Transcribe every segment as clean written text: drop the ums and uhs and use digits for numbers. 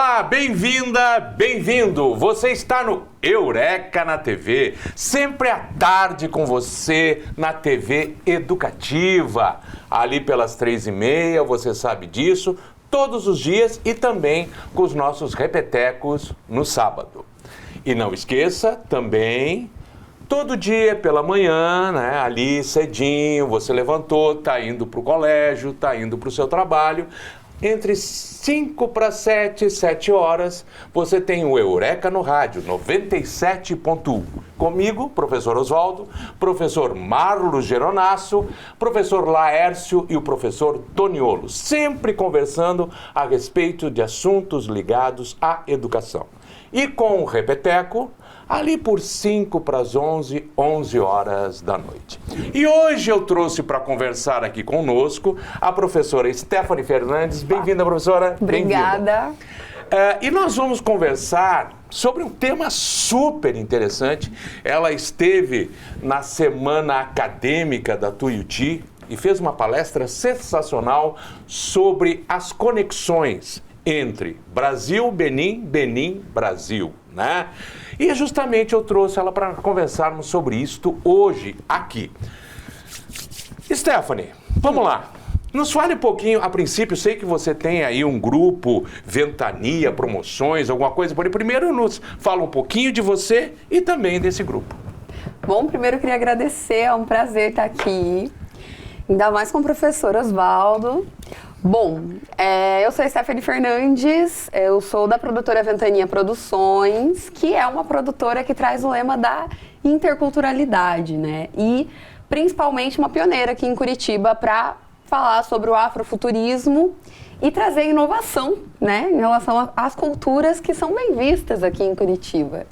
Olá, bem-vinda, bem-vindo. Você está no Eureka na TV, sempre à tarde com você na TV Educativa. Ali pelas 3h30, você sabe disso, todos os dias e também com os nossos repetecos no sábado. E não esqueça também, todo dia pela manhã, né, ali cedinho, você levantou, está indo para o colégio, está indo para o seu trabalho. Entre 5 para 7, 7 horas, você tem o Eureka no rádio, 97.1. Comigo, professor Oswaldo, professor Marlos Geronasso, professor Laércio e o professor Toniolo, sempre conversando a respeito de assuntos ligados à educação. E com o repeteco, ali por 5 para as 11, 11 horas da noite. E hoje eu trouxe para conversar aqui conosco a professora Stephanie Fernandes. Bem-vinda, professora. Obrigada. E nós vamos conversar sobre um tema super interessante. Ela esteve na Semana Acadêmica da Tuiuti e fez uma palestra sensacional sobre as conexões entre Brasil, Benin, Benin, Brasil, né? E justamente eu trouxe ela para conversarmos sobre isto hoje aqui. Stephanie, vamos lá. Nos fale um pouquinho, a princípio, sei que você tem aí um grupo, Ventania, Promoções, alguma coisa por aí. Primeiro nos fala um pouquinho de você e também desse grupo. Bom, primeiro eu queria agradecer, é um prazer estar aqui, ainda mais com o professor Oswaldo. Bom, eu sou a Stephanie Fernandes, eu sou da produtora Ventania Produções, que é uma produtora que traz o lema da interculturalidade, né? E principalmente uma pioneira aqui em Curitiba para falar sobre o afrofuturismo e trazer inovação, né? Em relação às culturas que são bem vistas aqui em Curitiba.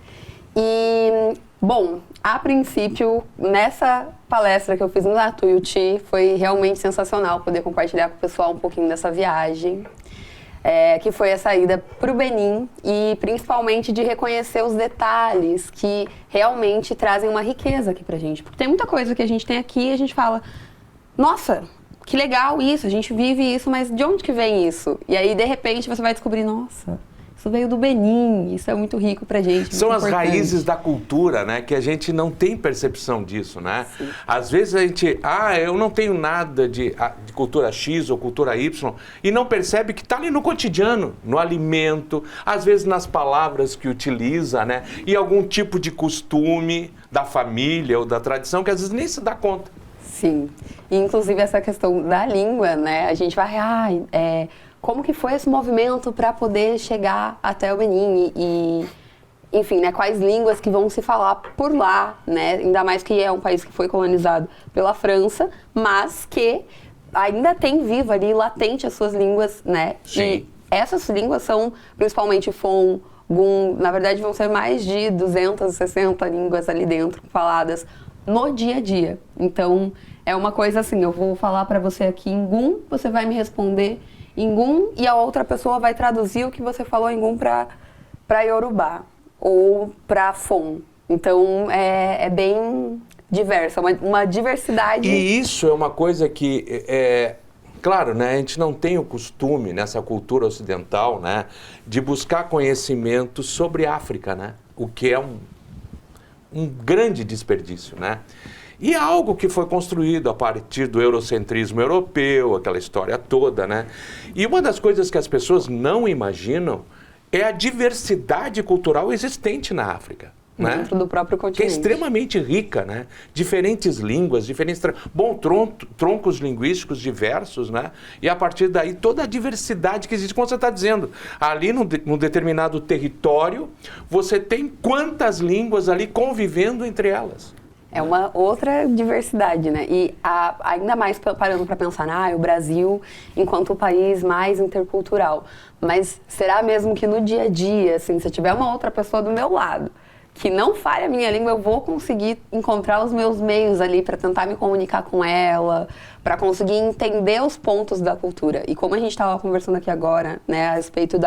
E, bom, a princípio, nessa palestra que eu fiz no Tuiuti, foi realmente sensacional poder compartilhar com o pessoal um pouquinho dessa viagem, que foi a saída para o Benin e principalmente de reconhecer os detalhes que realmente trazem uma riqueza aqui pra gente. Porque tem muita coisa que a gente tem aqui e a gente fala, nossa, que legal isso, a gente vive isso, mas de onde que vem isso? E aí, de repente, você vai descobrir, nossa, isso veio do Benin, isso é muito rico pra gente. São as raízes da cultura, né? Que a gente não tem percepção disso, né? Sim. Às vezes a gente, eu não tenho nada de cultura X ou cultura Y, e não percebe que está ali no cotidiano, no alimento, às vezes nas palavras que utiliza, né? E algum tipo de costume da família ou da tradição que às vezes nem se dá conta. Sim, e inclusive essa questão da língua, né? A gente vai, como que foi esse movimento para poder chegar até o Benin e, enfim, né? Quais línguas que vão se falar por lá, né? Ainda mais que é um país que foi colonizado pela França, mas que ainda tem viva ali, latente as suas línguas, né? Sim. E essas línguas são principalmente Fon, Gun, na verdade vão ser mais de 260 línguas ali dentro faladas no dia a dia. Então, é uma coisa assim, eu vou falar para você aqui em Gun, você vai me responder em Gun e a outra pessoa vai traduzir o que você falou em Gun para Yorubá ou para Fon. Então, é bem diverso, uma diversidade. E isso é uma coisa que, claro, né, a gente não tem o costume nessa cultura ocidental, né, de buscar conhecimento sobre a África, né, o que é um grande desperdício, né? E é algo que foi construído a partir do eurocentrismo europeu, aquela história toda, né? E uma das coisas que as pessoas não imaginam é a diversidade cultural existente na África. Né? Dentro do próprio Que é continente. extremamente rica, né? Diferentes línguas, troncos linguísticos diversos, né? E a partir daí toda a diversidade que existe, como você está dizendo, ali num determinado território, você tem quantas línguas ali convivendo entre elas. É uma outra diversidade, né? E ainda mais parando para pensar, o Brasil enquanto o país mais intercultural. Mas será mesmo que no dia a dia, assim, se eu tiver uma outra pessoa do meu lado que não fale a minha língua, eu vou conseguir encontrar os meus meios ali para tentar me comunicar com ela, para conseguir entender os pontos da cultura. E como a gente estava conversando aqui agora, né, a respeito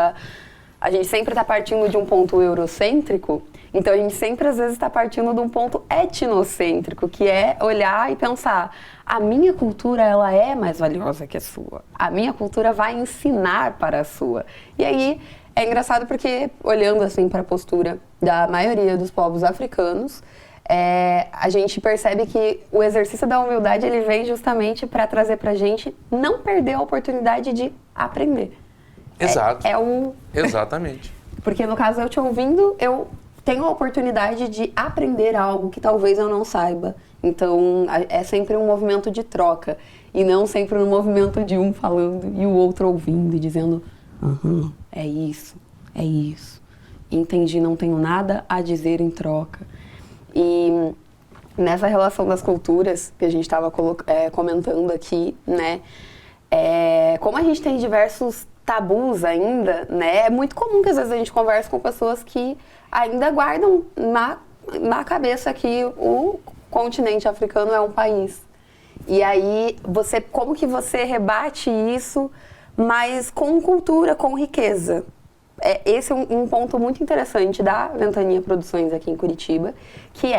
a gente sempre está partindo de um ponto eurocêntrico, então a gente sempre às vezes está partindo de um ponto etnocêntrico, que é olhar e pensar, a minha cultura ela é mais valiosa que a sua, a minha cultura vai ensinar para a sua. E aí é engraçado porque, olhando assim para a postura da maioria dos povos africanos, a gente percebe que o exercício da humildade ele vem justamente para trazer para a gente não perder a oportunidade de aprender. Exato. Exatamente. Porque no caso, eu te ouvindo, eu tenho a oportunidade de aprender algo que talvez eu não saiba. Então, é sempre um movimento de troca. E não sempre um movimento de um falando e o outro ouvindo e dizendo é isso. Entendi, não tenho nada a dizer em troca. E nessa relação das culturas que a gente estava comentando aqui, né? Como a gente tem diversos tabus ainda, né? É muito comum que às vezes a gente converse com pessoas que ainda guardam na cabeça que o continente africano é um país. E aí, como que você rebate isso, mas com cultura, com riqueza? Esse é um ponto muito interessante da Ventania Produções aqui em Curitiba, que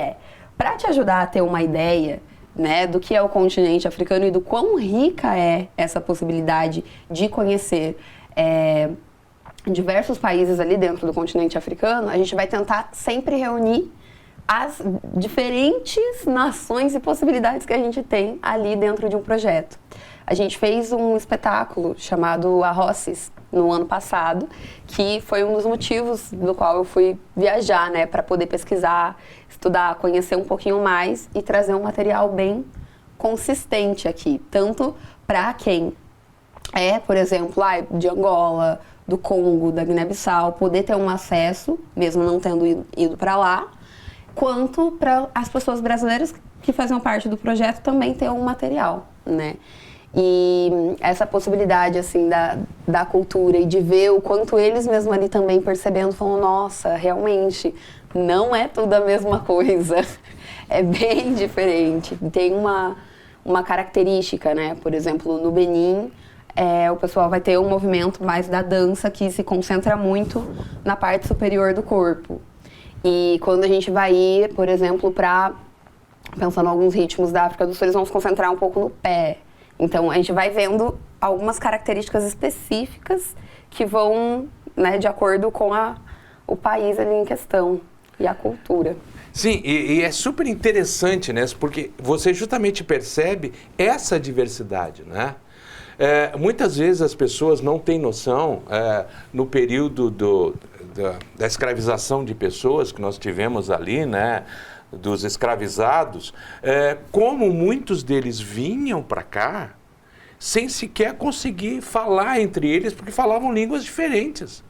para te ajudar a ter uma ideia, né, do que é o continente africano e do quão rica é essa possibilidade de conhecer diversos países ali dentro do continente africano, a gente vai tentar sempre reunir as diferentes nações e possibilidades que a gente tem ali dentro de um projeto. A gente fez um espetáculo chamado Arroces no ano passado, que foi um dos motivos do qual eu fui viajar, né, para poder pesquisar, estudar, conhecer um pouquinho mais e trazer um material bem consistente aqui, tanto para quem por exemplo, de Angola, do Congo, da Guiné-Bissau, poder ter um acesso, mesmo não tendo ido para lá, quanto para as pessoas brasileiras que faziam parte do projeto também ter um material, né? E essa possibilidade, assim, da cultura e de ver o quanto eles mesmos ali também percebendo, falando, nossa, realmente, não é tudo a mesma coisa, é bem diferente. Tem uma característica, né? Por exemplo, no Benin, o pessoal vai ter um movimento mais da dança que se concentra muito na parte superior do corpo. E quando a gente vai ir, por exemplo, pensando em alguns ritmos da África do Sul, eles vão se concentrar um pouco no pé. Então, a gente vai vendo algumas características específicas que vão, né, de acordo com o país ali em questão e a cultura. Sim, e é super interessante, né? Porque você justamente percebe essa diversidade, né? Muitas vezes as pessoas não têm noção, no período da escravização de pessoas que nós tivemos ali, né, dos escravizados, como muitos deles vinham para cá sem sequer conseguir falar entre eles, porque falavam línguas diferentes.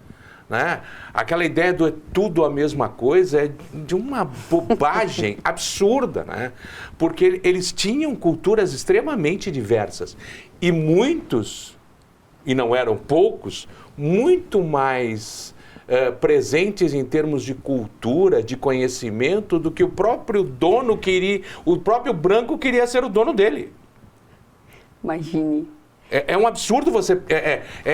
Né? Aquela ideia do tudo a mesma coisa é de uma bobagem absurda, né? Porque eles tinham culturas extremamente diversas e muitos, e não eram poucos, muito mais presentes em termos de cultura, de conhecimento, do que o próprio dono queria, o próprio branco queria ser o dono dele. Imagine. É um absurdo você...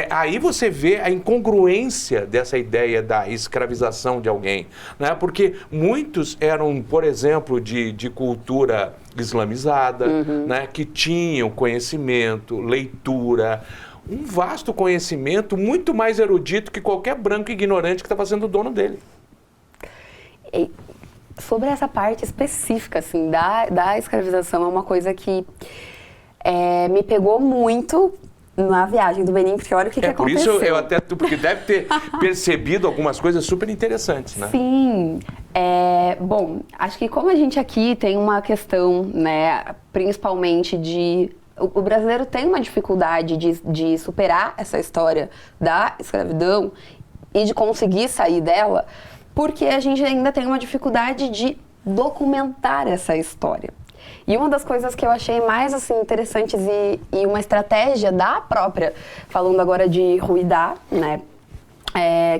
aí você vê a incongruência dessa ideia da escravização de alguém. Né? Porque muitos eram, por exemplo, de cultura islamizada, né? Que tinham conhecimento, leitura, um vasto conhecimento, muito mais erudito que qualquer branco ignorante que estava sendo o dono dele. E sobre essa parte específica assim, da escravização, é uma coisa que... me pegou muito na viagem do Benin, porque olha o que aconteceu. Por isso eu até... Porque deve ter percebido algumas coisas super interessantes, né? Sim. Bom, acho que como a gente aqui tem uma questão, né, principalmente de... O brasileiro tem uma dificuldade de superar essa história da escravidão e de conseguir sair dela, porque a gente ainda tem uma dificuldade de documentar essa história. E uma das coisas que eu achei mais assim, interessantes e uma estratégia da própria, falando agora de Ruidá, né,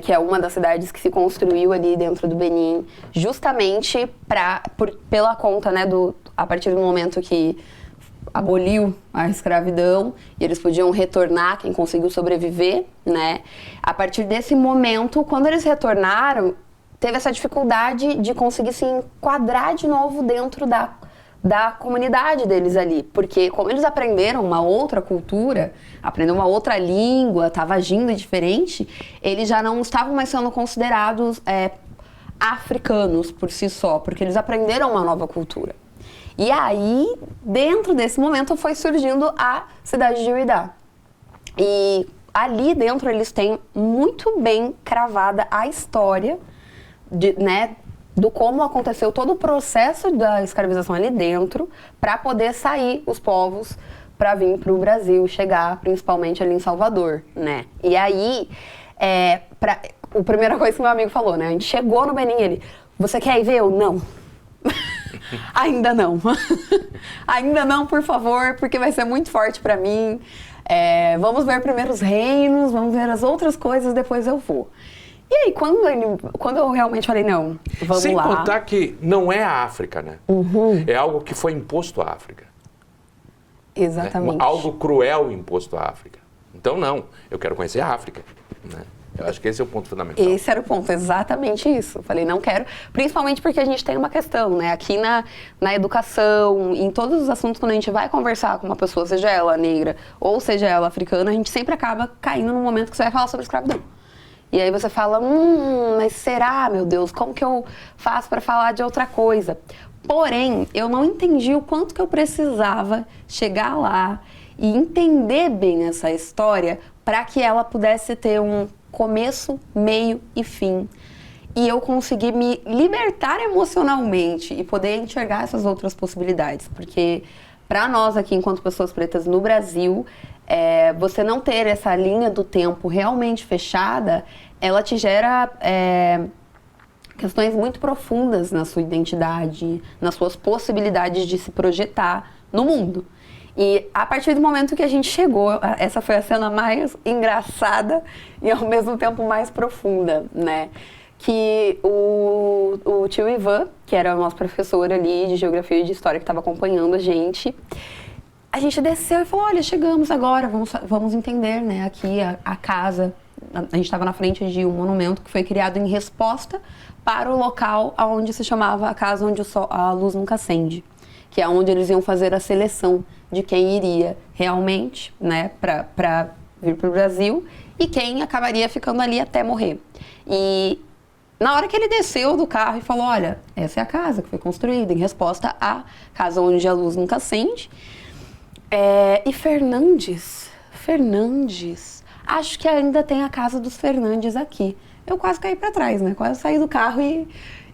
que é uma das cidades que se construiu ali dentro do Benin, justamente pela conta, né, a partir do momento que aboliu a escravidão e eles podiam retornar, quem conseguiu sobreviver, né, a partir desse momento, quando eles retornaram, teve essa dificuldade de conseguir se enquadrar de novo dentro da da comunidade deles ali, porque como eles aprenderam uma outra cultura, aprenderam uma outra língua, estava agindo diferente, eles já não estavam mais sendo considerados africanos por si só, porque eles aprenderam uma nova cultura. E aí, dentro desse momento, foi surgindo a cidade de Uidá. E ali dentro eles têm muito bem cravada a história do como aconteceu todo o processo da escravização ali dentro, para poder sair os povos para vir para o Brasil, chegar principalmente ali em Salvador, né? E aí, a primeira coisa que meu amigo falou, né? A gente chegou no Benin, ele, você quer ir ver? Eu, não. Ainda não. Ainda não, por favor, porque vai ser muito forte para mim. Vamos ver primeiro os reinos, vamos ver as outras coisas, depois eu vou. E aí, quando eu realmente falei, não, vamos Sem lá... Sem contar que não é a África, né? Uhum. É algo que foi imposto à África. Exatamente. Né? Algo cruel imposto à África. Então, não, eu quero conhecer a África. Né? Eu acho que esse é o ponto fundamental. Esse era o ponto, exatamente isso. Eu falei, não quero, principalmente porque a gente tem uma questão, né? Aqui na educação, em todos os assuntos, quando a gente vai conversar com uma pessoa, seja ela negra ou seja ela africana, a gente sempre acaba caindo no momento que você vai falar sobre escravidão. E aí você fala, mas será, meu Deus, como que eu faço para falar de outra coisa? Porém, eu não entendi o quanto que eu precisava chegar lá e entender bem essa história para que ela pudesse ter um começo, meio e fim. E eu conseguir me libertar emocionalmente e poder enxergar essas outras possibilidades. Porque para nós aqui, enquanto pessoas pretas no Brasil, você não ter essa linha do tempo realmente fechada, ela te gera questões muito profundas na sua identidade, nas suas possibilidades de se projetar no mundo. E a partir do momento que a gente chegou, essa foi a cena mais engraçada e ao mesmo tempo mais profunda, né? Que o tio Ivan, que era o nosso professor ali de Geografia e de História, que estava acompanhando a gente desceu e falou, olha, chegamos agora, vamos entender, né, aqui a casa. A gente estava na frente de um monumento que foi criado em resposta para o local onde se chamava a casa onde a luz nunca acende, que é onde eles iam fazer a seleção de quem iria realmente, né, para vir para o Brasil e quem acabaria ficando ali até morrer. E na hora que ele desceu do carro e falou, olha, essa é a casa que foi construída em resposta à casa onde a luz nunca acende. E Fernandes, acho que ainda tem a casa dos Fernandes aqui. Eu quase caí para trás, né? Quase saí do carro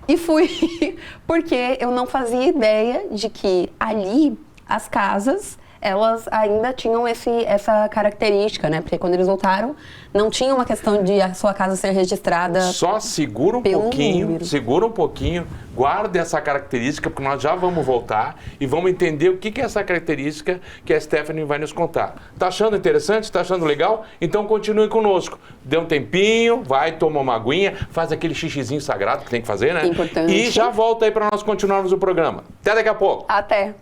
e fui, porque eu não fazia ideia de que ali as casas, elas ainda tinham essa característica, né? Porque quando eles voltaram, não tinha uma questão de a sua casa ser registrada. Só segura um pouquinho, guarde essa característica, porque nós já vamos voltar e vamos entender o que é essa característica que a Stephanie vai nos contar. Tá achando interessante? Tá achando legal? Então continue conosco. Dê um tempinho, vai, toma uma aguinha, faz aquele xixizinho sagrado que tem que fazer, né? Importante. E já volta aí para nós continuarmos o programa. Até daqui a pouco. Até.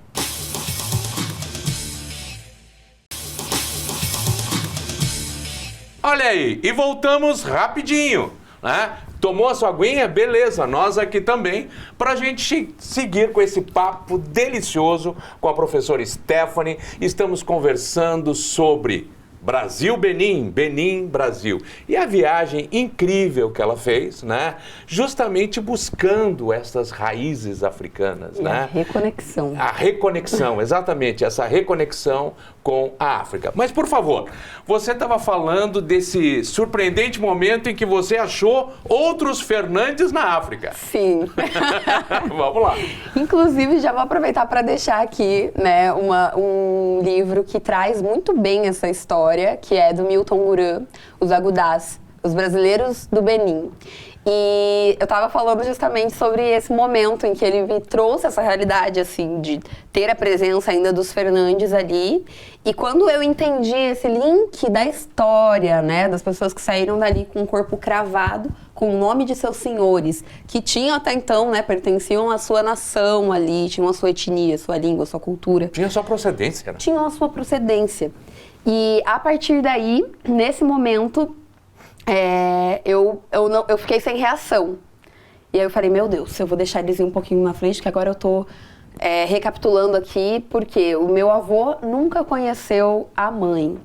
Olha aí, e voltamos rapidinho, né? Tomou a sua aguinha? Beleza, nós aqui também, para a gente seguir com esse papo delicioso com a professora Stephanie. Estamos conversando sobre Brasil-Benin, Benin-Brasil. E a viagem incrível que ela fez, né? Justamente buscando essas raízes africanas, né? A reconexão. A reconexão, exatamente, essa reconexão com a África. Mas, por favor, você estava falando desse surpreendente momento em que você achou outros Fernandes na África. Sim. Vamos lá. Inclusive, já vou aproveitar para deixar aqui, né, um livro que traz muito bem essa história, que é do Milton Guran, Os Agudás, Os Brasileiros do Benin. E eu estava falando justamente sobre esse momento em que ele me trouxe essa realidade, assim, de ter a presença ainda dos Fernandes ali. E quando eu entendi esse link da história, né, das pessoas que saíram dali com o corpo cravado, com o nome de seus senhores, que tinham até então, né, pertenciam à sua nação ali, tinham a sua etnia, sua língua, sua cultura. Tinha sua procedência, né? Tinham a sua procedência. E a partir daí, nesse momento, eu fiquei sem reação. E aí eu falei, meu Deus, eu vou deixar eles ir um pouquinho na frente, que agora eu tô recapitulando aqui, porque o meu avô nunca conheceu a mãe.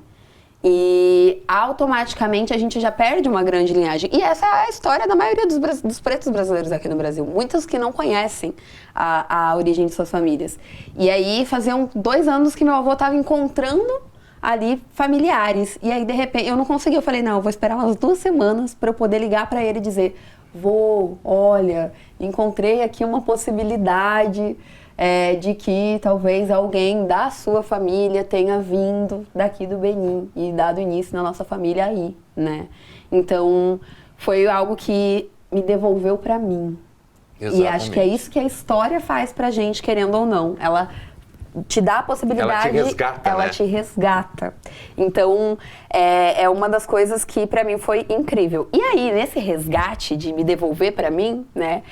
E automaticamente a gente já perde uma grande linhagem. E essa é a história da maioria dos pretos brasileiros aqui no Brasil. Muitos que não conhecem a origem de suas famílias. E aí faziam 2 anos que meu avô estava encontrando ali familiares. E aí, de repente, eu não consegui. Eu falei, não, eu vou esperar umas 2 semanas para eu poder ligar para ele e dizer: vô, olha, encontrei aqui uma possibilidade de que talvez alguém da sua família tenha vindo daqui do Benin e dado início na nossa família aí, né? Então, foi algo que me devolveu para mim. Exatamente. E acho que é isso que a história faz pra gente, querendo ou não. Ela te dá a possibilidade, ela te resgata. Então, é uma das coisas que pra mim foi incrível. E aí, nesse resgate de me devolver pra mim, né,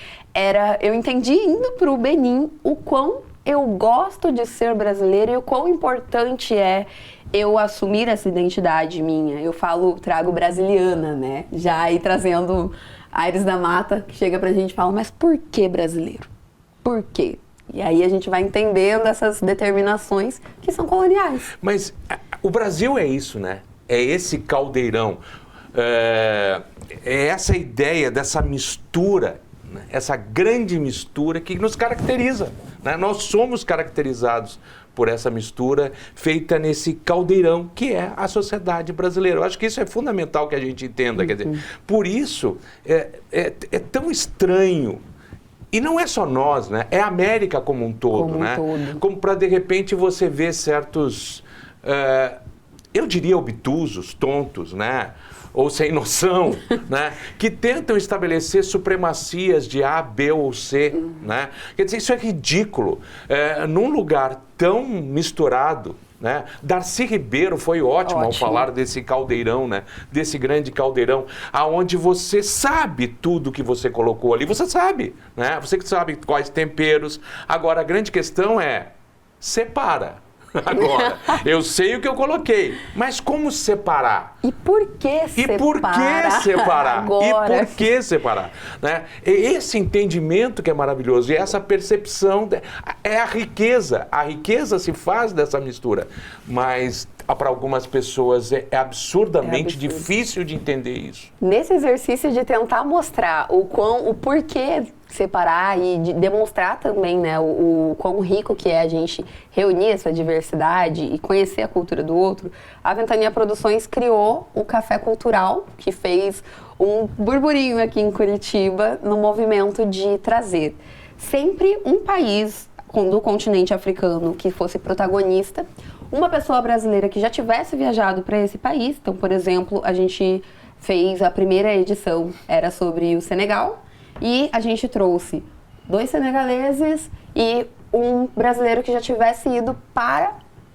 eu entendi indo pro Benin o quão eu gosto de ser brasileira e o quão importante é eu assumir essa identidade minha. Eu trago brasiliana, né, já aí trazendo Aires da Mata, que chega pra gente e fala, mas por que brasileiro? Por quê? E aí a gente vai entendendo essas determinações que são coloniais. Mas o Brasil é isso, né? É esse caldeirão. É essa ideia dessa mistura, né? Essa grande mistura que nos caracteriza, né? Nós somos caracterizados por essa mistura feita nesse caldeirão que é a sociedade brasileira. Eu acho que isso é fundamental que a gente entenda. Quer dizer, por isso é tão estranho. E não é só nós, né? É a América como um todo, né? Como para, de repente, você ver certos, eu diria obtusos, tontos, né? Ou sem noção, né? Que tentam estabelecer supremacias de A, B ou C, né? Quer dizer, isso é ridículo. Num lugar tão misturado, né? Darcy Ribeiro foi ótimo ao falar desse caldeirão, né? Desse grande caldeirão, aonde você sabe tudo que você colocou ali, você sabe, né? Você que sabe quais temperos. Agora, a grande questão é, separa. Agora, eu sei o que eu coloquei, mas como separar? E por que separar? E por que separar? Agora. E por que separar? Né? Esse entendimento que é maravilhoso e essa percepção é a riqueza. A riqueza se faz dessa mistura, mas para algumas pessoas é absurdamente difícil de entender isso. Nesse exercício de tentar mostrar o porquê separar e de demonstrar também, né, o quão rico que é a gente reunir essa diversidade e conhecer a cultura do outro, a Ventania Produções criou o Café Cultural, que fez um burburinho aqui em Curitiba no movimento de trazer sempre um país do continente africano que fosse protagonista, uma pessoa brasileira que já tivesse viajado para esse país. Então, por exemplo, a gente fez a primeira edição, era sobre o Senegal, e a gente trouxe 2 senegaleses e um brasileiro que já tivesse ido para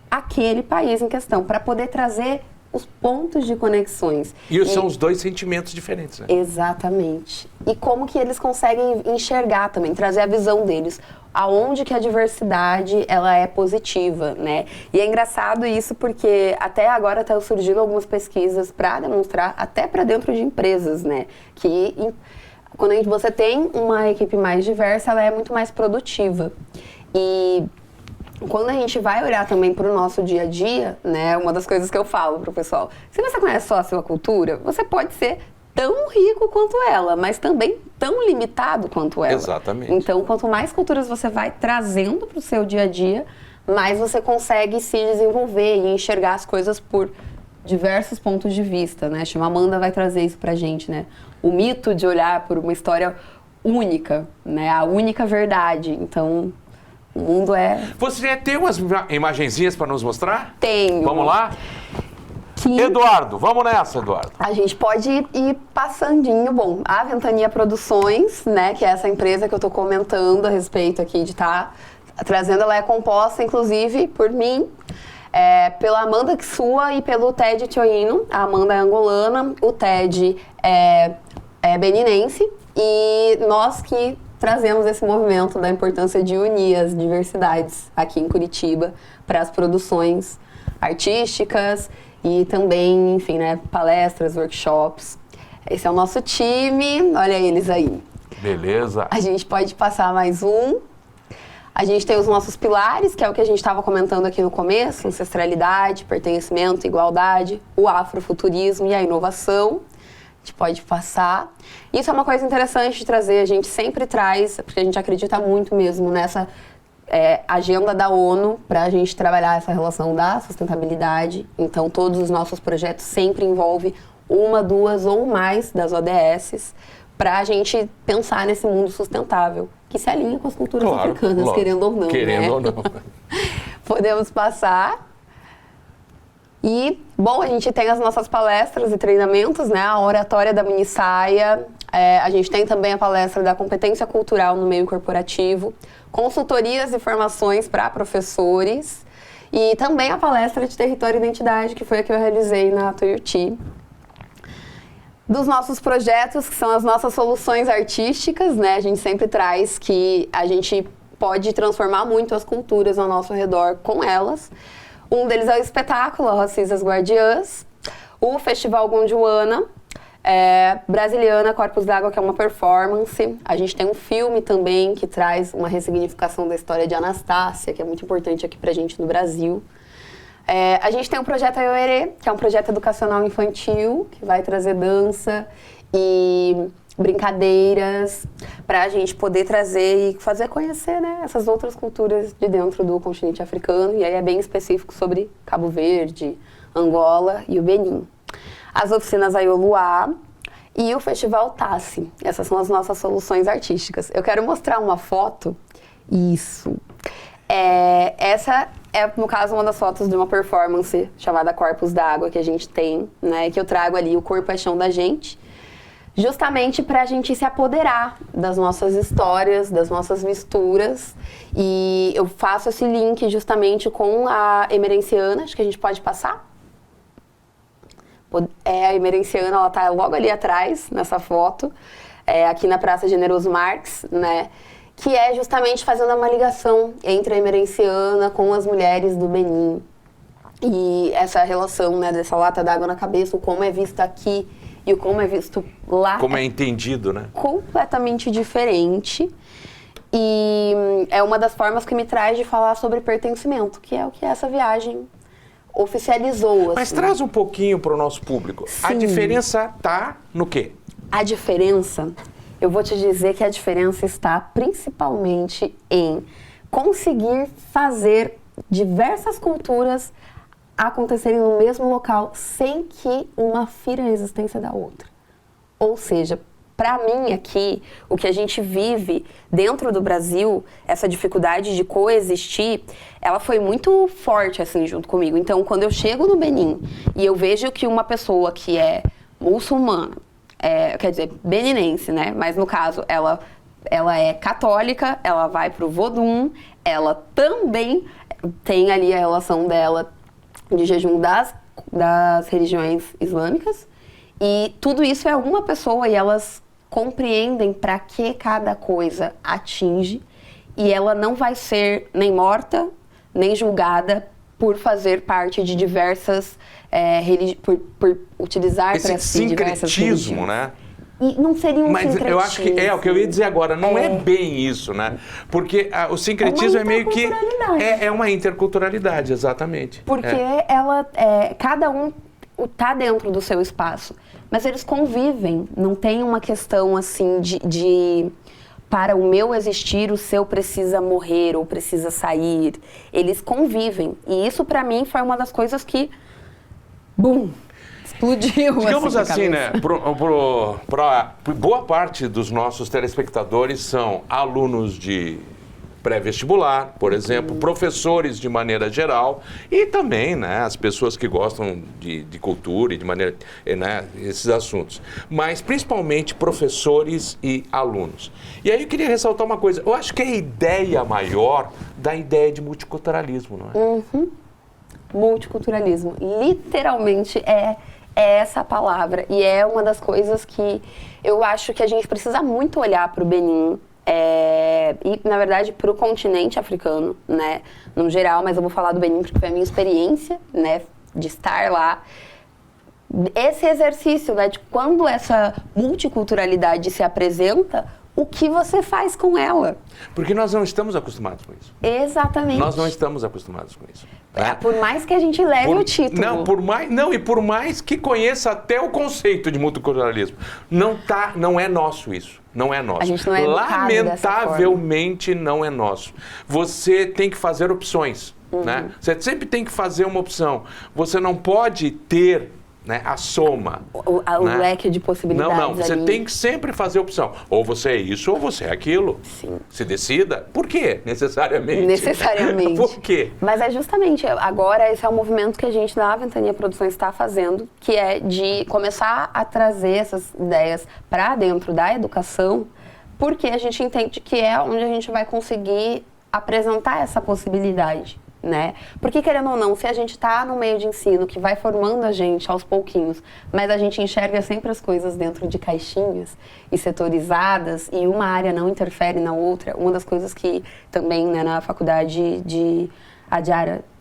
aquele país em questão, para poder trazer os pontos de conexões. E são os 2 sentimentos diferentes, né? Exatamente. E como que eles conseguem enxergar também, trazer a visão deles, aonde que a diversidade ela é positiva, né? E é engraçado isso porque até agora estão surgindo algumas pesquisas para demonstrar, até para dentro de empresas, né? Que quando você tem uma equipe mais diversa, ela é muito mais produtiva. E quando a gente vai olhar também para o nosso dia a dia, né, uma das coisas que eu falo para o pessoal, se você conhece só a sua cultura, você pode ser tão rico quanto ela, mas também tão limitado quanto ela. Exatamente. Então, quanto mais culturas você vai trazendo para o seu dia a dia, mais você consegue se desenvolver e enxergar as coisas por diversos pontos de vista, né? A Amanda vai trazer isso pra gente, né? O mito de olhar por uma história única, né? A única verdade. Então, o mundo é... Você já tem umas imagenzinhas para nos mostrar? Tenho. Vamos lá? Eduardo, vamos nessa, Eduardo. A gente pode ir passandinho. Bom, a Ventania Produções, né? Que é essa empresa que eu tô comentando a respeito aqui de estar trazendo, ela é composta, inclusive, por mim, pela Amanda Ksua e pelo Ted Tioino. A Amanda é angolana, o Ted é beninense, e nós que trazemos esse movimento da importância de unir as diversidades aqui em Curitiba para as produções artísticas e também, enfim, né, palestras, workshops. Esse é o nosso time, olha eles aí. Beleza. A gente pode passar mais um. A gente tem os nossos pilares, que é o que a gente estava comentando aqui no começo, ancestralidade, pertencimento, igualdade, o afrofuturismo e a inovação. A gente pode passar. Isso é uma coisa interessante de trazer, a gente sempre traz, porque a gente acredita muito mesmo nessa agenda da ONU para a gente trabalhar essa relação da sustentabilidade. Então, todos os nossos projetos sempre envolvem uma, duas ou mais das ODSs para a gente pensar nesse mundo sustentável, que se alinha com as culturas africanas, lógico, querendo ou não. Querendo ou não. Podemos passar. E, bom, a gente tem as nossas palestras e treinamentos, né? A oratória da mini saia. A gente tem também a palestra da competência cultural no meio corporativo, consultorias e formações para professores e também a palestra de território e identidade, que foi a que eu realizei na Tuiuti. Dos nossos projetos, que são as nossas soluções artísticas, né? A gente sempre traz que a gente pode transformar muito as culturas ao nosso redor com elas. Um deles é o espetáculo Racistas Guardiãs, o Festival Gondwana, Brasiliana Corpos d'Água, que é uma performance. A gente tem um filme também que traz uma ressignificação da história de Anastácia, que é muito importante aqui pra gente no Brasil. A gente tem o projeto Aioerê, que é um projeto educacional infantil, que vai trazer dança e brincadeiras para a gente poder trazer e fazer conhecer, né, essas outras culturas de dentro do continente africano. E aí é bem específico sobre Cabo Verde, Angola e o Benin. As oficinas Aioluá e o Festival Tassi. Essas são as nossas soluções artísticas. Eu quero mostrar uma foto. Isso. Essa é, no caso, uma das fotos de uma performance chamada Corpos d'Água que a gente tem, né? Que eu trago ali o corpo é chão da gente, justamente para a gente se apoderar das nossas histórias, das nossas misturas. E eu faço esse link justamente com a Emerenciana, acho que a gente pode passar. A Emerenciana, ela tá logo ali atrás, nessa foto, aqui na Praça Generoso Marques, né? Que é justamente fazendo uma ligação entre a Emerenciana com as mulheres do Benin. E essa relação, né, dessa lata d'água na cabeça, o como é visto aqui e o como é visto lá. Como é entendido, né? Completamente diferente. E é uma das formas que me traz de falar sobre pertencimento, que é o que essa viagem oficializou. Mas assim. Traz um pouquinho para o nosso público. Sim. A diferença tá no quê? A diferença, eu vou te dizer que a diferença está principalmente em conseguir fazer diversas culturas acontecerem no mesmo local sem que uma fira a existência da outra. Ou seja, para mim aqui, o que a gente vive dentro do Brasil, essa dificuldade de coexistir, ela foi muito forte assim junto comigo. Então, quando eu chego no Benin e eu vejo que uma pessoa que é muçulmana, quer dizer, beninense, né? Mas no caso, ela é católica, ela vai pro Vodum, ela também tem ali a relação dela de jejum das religiões islâmicas. E tudo isso é uma pessoa e elas compreendem para que cada coisa atinge. E ela não vai ser nem morta, nem julgada por fazer parte de diversas por utilizar para si diversas religiões. Né? E não seria um sincretismo. Mas eu acho que é o que eu ia dizer agora, não é bem isso, né? Porque o sincretismo é meio que... É uma interculturalidade, exatamente. Porque cada um está dentro do seu espaço, mas eles convivem, não tem uma questão assim de para o meu existir, o seu precisa morrer ou precisa sair. Eles convivem. E isso, para mim, foi uma das coisas que... Bum! Explodiu. Digamos assim, né? Boa parte dos nossos telespectadores são alunos de pré-vestibular, por exemplo, professores de maneira geral e também, né, as pessoas que gostam de cultura e de maneira, né, esses assuntos. Mas principalmente professores e alunos. E aí eu queria ressaltar uma coisa. Eu acho que é a ideia maior da ideia de multiculturalismo, não é? Uhum. Multiculturalismo. Literalmente é essa palavra. E é uma das coisas que eu acho que a gente precisa muito olhar para o Benin. E, na verdade, para o continente africano, né, no geral, mas eu vou falar do Benin porque foi a minha experiência, né, de estar lá. Esse exercício, né, de quando essa multiculturalidade se apresenta, o que você faz com ela. Porque nós não estamos acostumados com isso. Exatamente. Nós não estamos acostumados com isso. Né? Por mais que a gente leve o título. E por mais que conheça até o conceito de multiculturalismo, não é nosso isso. Não é nosso. A gente não é educado dessa forma. Lamentavelmente não é nosso. Você tem que fazer opções. Né? Você sempre tem que fazer uma opção. Você não pode ter, né, a soma. O leque de possibilidades. Não. Você tem que sempre fazer opção. Ou você é isso ou você é aquilo. Sim. Se decida. Por quê? Necessariamente. Necessariamente. Por quê? Mas é justamente agora esse é o movimento que a gente da Ventania Produções está fazendo, que é de começar a trazer essas ideias para dentro da educação, porque a gente entende que é onde a gente vai conseguir apresentar essa possibilidade. Né? Porque, querendo ou não, se a gente está no meio de ensino que vai formando a gente aos pouquinhos, mas a gente enxerga sempre as coisas dentro de caixinhas e setorizadas e uma área não interfere na outra, uma das coisas que também, né, na faculdade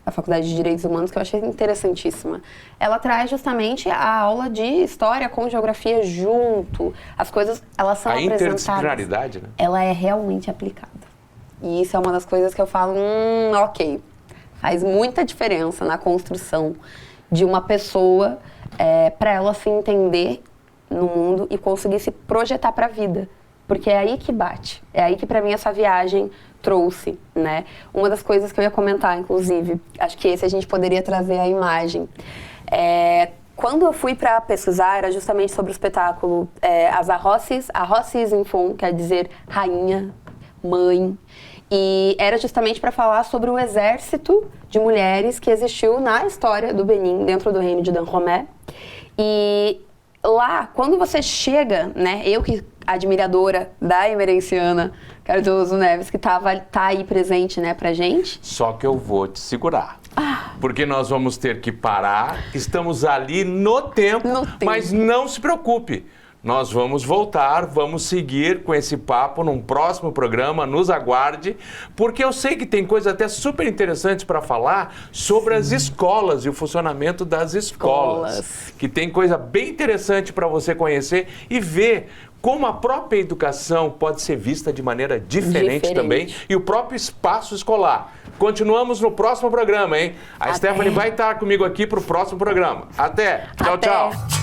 a Faculdade de Direitos Humanos, que eu achei interessantíssima, ela traz justamente a aula de história com geografia junto, as coisas, elas são apresentadas. A interdisciplinaridade, né? Ela é realmente aplicada. E isso é uma das coisas que eu falo, ok. Faz muita diferença na construção de uma pessoa para ela se entender no mundo e conseguir se projetar para a vida. Porque é aí que bate. É aí que, para mim, essa viagem trouxe, né? Uma das coisas que eu ia comentar, inclusive, acho que esse a gente poderia trazer a imagem. Quando eu fui para pesquisar, era justamente sobre o espetáculo As Arroces. Arroces em Fon, quer dizer rainha, mãe. E era justamente para falar sobre o exército de mulheres que existiu na história do Benin, dentro do reino de Dahomey. E lá, quando você chega, né, eu que admiradora da Emerenciana Cardoso Neves, que tá aí presente, né, pra gente. Só que eu vou te segurar. Porque nós vamos ter que parar, estamos ali no tempo, mas não se preocupe. Nós vamos voltar, vamos seguir com esse papo num próximo programa, nos aguarde, porque eu sei que tem coisas até super interessantes para falar sobre as escolas e o funcionamento das escolas. Que tem coisa bem interessante para você conhecer e ver como a própria educação pode ser vista de maneira diferente também e o próprio espaço escolar. Continuamos no próximo programa, hein? A Stephanie vai estar comigo aqui para o próximo programa. Até! Tchau, tchau!